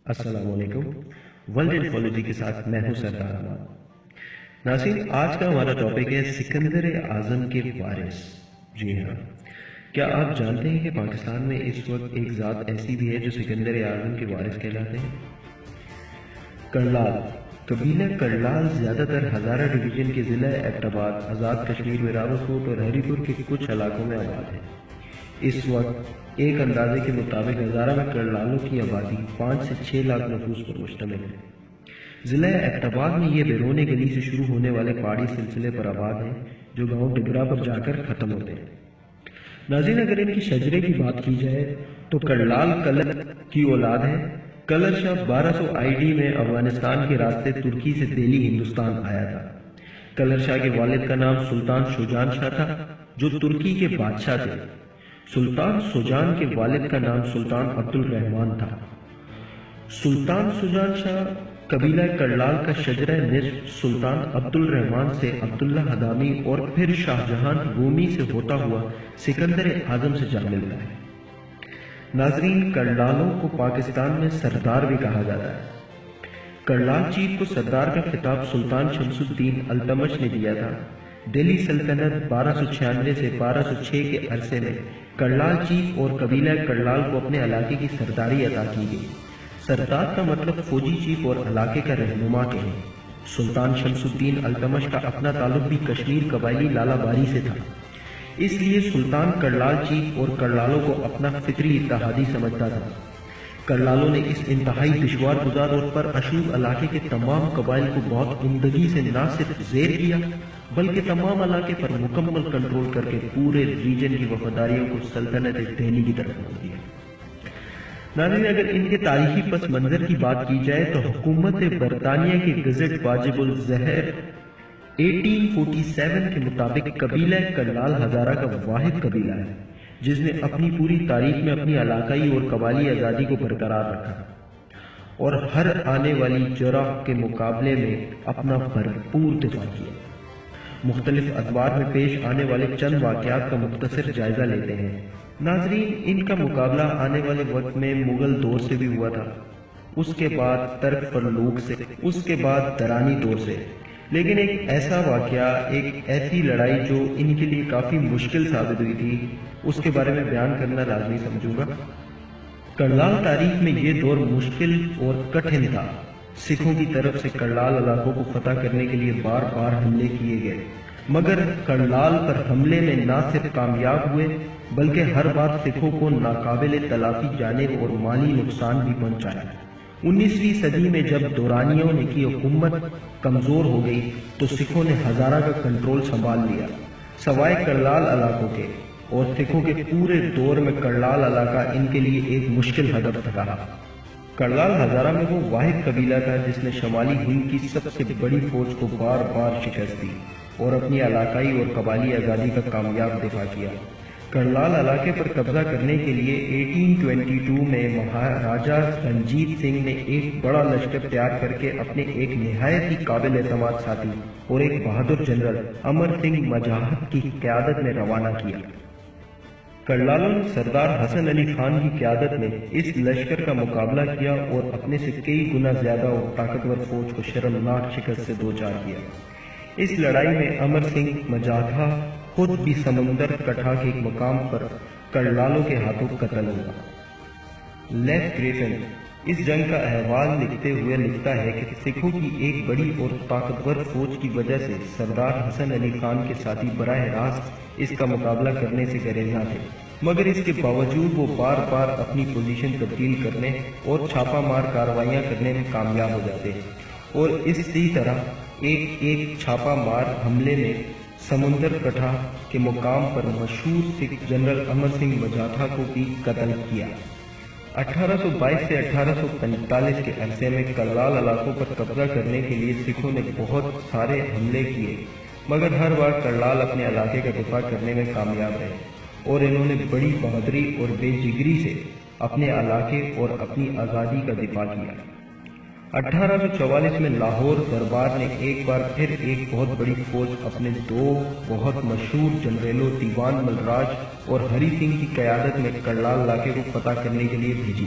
السلام علیکم۔ ورلڈ انفالوجی کے ساتھ میں ہوں سردار احمد۔ ناظرین، آج کا ہمارا ٹاپک ہے سکندر اعظم کے وارث۔ جی ہاں، کیا آپ جانتے ہیں کہ پاکستان میں اس وقت ایک ذات ایسی بھی ہے جو سکندر اعظم کے وارث کہلاتے ہیں؟ کرلال قبیلہ کرلال زیادہ تر ہزارہ ڈویژن کے ضلع ایبٹ آباد، آزاد کشمیر میں راولکوٹ اور ہری پور کے کچھ علاقوں میں آباد ہے۔ اس وقت ایک اندازے کے مطابق ہزارہ میں کرلالوں کی آبادی 5 سے 6 لاکھ نفوس پر مشتمل ہے۔ ضلع ایبٹ آباد میں یہ بیرون گلی سے شروع ہونے والے پہاڑی سلسلے پر آباد ہیں جو گاؤں ڈگرا پر جا کر ختم ہوتے ہیں۔ ناظرین، اگر ان کی شجرے کی بات کی جائے تو کرلال کلر کی اولاد ہے۔ کلر شاہ 1200 آئی میں افغانستان کے راستے ترکی سے دہلی ہندوستان آیا تھا۔ کلر شاہ کے والد کا نام سلطان شوجان شاہ تھا جو ترکی کے بادشاہ تھے۔ سلطان سوجان کے والد کا نام سلطان عبد الرحمن تھا۔ سلطان سوجان شاہ قبیلہ کرلال کا شجرہ نصف سلطان عبد الرحمن سے عبداللہ حدامی اور پھر شاہ جہان رومی سے ہوتا ہوا سکندر اعظم سے جا ملتا ہے۔ ناظرین، کرلالوں کو پاکستان میں سردار بھی کہا جاتا ہے۔ کرلال چیف کو سردار کا خطاب سلطان شمس الدین التمش نے دیا تھا۔ دہلی سلطنت 1296 سے 1206 کے عرصے میں کرلال چیف اور قبیلہ کرلال کو اپنے علاقے کی سرداری عطا کی گئی۔ سردار کا مطلب فوجی چیف اور علاقے کا رہنما کہیں۔ سلطان شمس الدین التمش کا اپنا تعلق بھی کشمیر قبائلی لالا باری سے تھا، اس لیے سلطان کرلال چیف اور کرلالوں کو اپنا فطری اتحادی سمجھتا تھا۔ کرلالوں نے اس انتہائی دشوار گزار اور پر اشور علاقے کے تمام قبائل کو بہت عمدگی سے نہ صرف زیر کیا بلکہ تمام علاقے پر مکمل کنٹرول کر کے پورے ریجن کی وفاداریوں کو سلطنت دہلی کی طرف موڑ دیا۔ ناظرین، اگر ان کے تاریخی پس منظر کی بات کی جائے تو حکومت برطانیہ کے گزٹ واجب الظہر 1847 کے مطابق قبیلہ کرلال ہزارہ کا واحد قبیلہ ہے جس نے اپنی پوری تاریخ میں اپنی علاقائی اور قبائلی آزادی کو برقرار رکھا اور ہر آنے والی جرح کے مقابلے میں اپنا بھرپور دفاع کیا۔ مختلف ادوار میں پیش آنے والے چند واقعات کا مختصر جائزہ لیتے ہیں۔ ناظرین، ان کا مقابلہ آنے والے وقت میں مغل دور سے بھی ہوا تھا، اس کے بعد ترک فرلوک سے، اس کے بعد درانی دور سے، لیکن ایک ایسا واقعہ، ایک ایسی لڑائی جو ان کے لیے کافی مشکل ثابت ہوئی تھی، اس کے بارے میں بیان کرنا لازمی سمجھوں گا۔ کرلال تاریخ میں یہ دور مشکل اور کٹھن تھا۔ سکھوں کی طرف سے کرلال علاقوں کو فتح کرنے کے لیے بار بار حملے کیے گئے، مگر کرلال پر حملے میں نہ صرف کامیاب ہوئے بلکہ ہر بار سکھوں کو ناقابل تلافی جانے اور مالی نقصان بھی پہنچایا۔ 19ویں صدی میں جب دورانیوں نے کی حکومت کمزور ہو گئی تو سکھوں نے ہزارہ کا کنٹرول سنبھال لیا، سوائے کرلال علاقوں کے، اور سکھوں کے پورے دور میں کرلال علاقہ ان کے لیے ایک مشکل ہدف رہا۔ کرلال ہزارہ میں وہ واحد قبیلہ تھا جس نے شمالی ہند کی سب سے بڑی فوج کو بار بار شکست دی اور اپنی علاقائی اور قبائلی آزادی کا کامیاب دفاع کیا۔ کرلال علاقے پر قبضہ کرنے کے لیے 1822 میں مہاراجہ رنجیت سنگھ نے ایک بڑا لشکر تیار کر کے اپنے ایک نہایت ہی قابل اعتماد ساتھی اور ایک بہادر جنرل امر سنگھ مجاہد کی قیادت میں روانہ کیا۔ کرلالوں نے سردار حسن علی خان کی قیادت میں اس لشکر کا مقابلہ کیا اور اپنے سے کئی گنا زیادہ اور طاقتور فوج کو شرمناک شکست سے دوچار کیا۔ اس لڑائی میں امر سنگھ مجاہدہ خود بھی سمندر کٹھا کے ایک مقام پر کرلالوں کے ہاتھوں قتل ہوا۔ لیف گریفن اس جنگ کا احوال لکھتے ہوئے لکھتا ہے کہ سکھوں کی ایک بڑی اور طاقتور فوج کی وجہ سے سردار حسن علی خان کے ساتھی براہ راست اس کا مقابلہ کرنے سے گریزاں تھے، مگر اس کے باوجود وہ بار بار اپنی پوزیشن تبدیل کرنے اور چھاپا مار کارروائیاں کرنے میں کامیاب ہو جاتے ہیں، اور اسی طرح ایک چھاپا مار حملے میں سمندر کٹھا کے مقام پر مشہور سکھ جنرل امر سنگھ مجاہدہ کو بھی قتل کیا۔ 1822 سے 1845 کے عرصے میں کرلال علاقوں پر قبضہ کرنے کے لیے سکھوں نے بہت سارے حملے کیے، مگر ہر بار کرلال اپنے علاقے کا دفاع کرنے میں کامیاب رہے اور انہوں نے بڑی بہادری اور بے جگری سے اپنے علاقے اور اپنی آزادی کا دفاع کیا۔ 1844 میں لاہور دربار نے ایک بار پھر ایک بہت بڑی فوج اپنے دو بہت مشہور جنرلوں دیوان مل راج اور ہری سنگھ کی قیادت میں کرلال علاقے کو فتح کرنے کے لیے بھیجی۔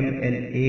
MLA